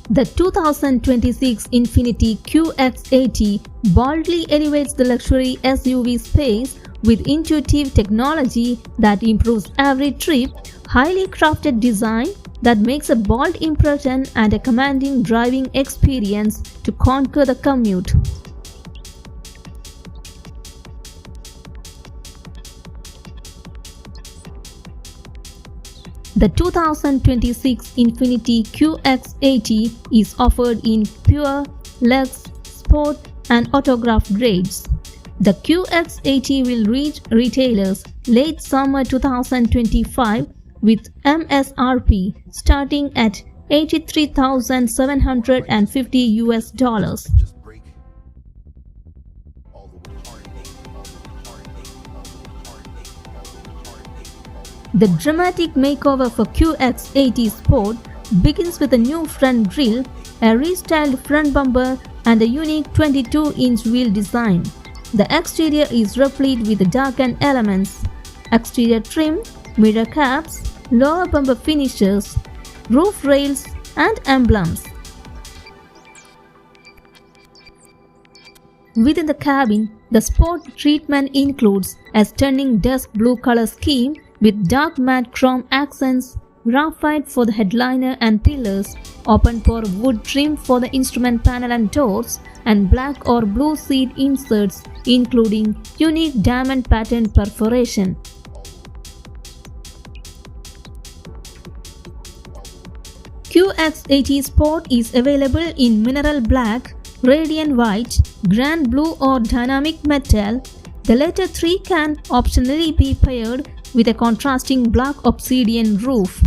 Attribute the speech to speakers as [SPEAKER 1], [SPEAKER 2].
[SPEAKER 1] The 2026 INFINITI QX80 boldly elevates the luxury SUV space with intuitive technology that improves every trip, highly crafted design that makes a bold impression, and a commanding driving experience to conquer the commute. The 2026 INFINITI QX80 is offered in Pure, Luxe, Sport and Autograph grades. The QX80 will reach retailers late summer 2025 with MSRP starting at $83,750. The dramatic makeover for QX80 Sport begins with a new front grille, a restyled front bumper and a unique 22-inch wheel design. The exterior is replete with darkened elements, exterior trim, mirror caps, lower bumper finishes, roof rails and emblems. Within the cabin, the sport treatment includes a stunning dusk blue color scheme with dark matte chrome accents, graphite for the headliner and pillars, open-pore wood trim for the instrument panel and doors, and black or blue seat inserts including unique diamond pattern perforation. QX80 Sport is available in mineral black, radiant white, grand blue or dynamic metal. The latter three can optionally be paired with a contrasting black obsidian roof.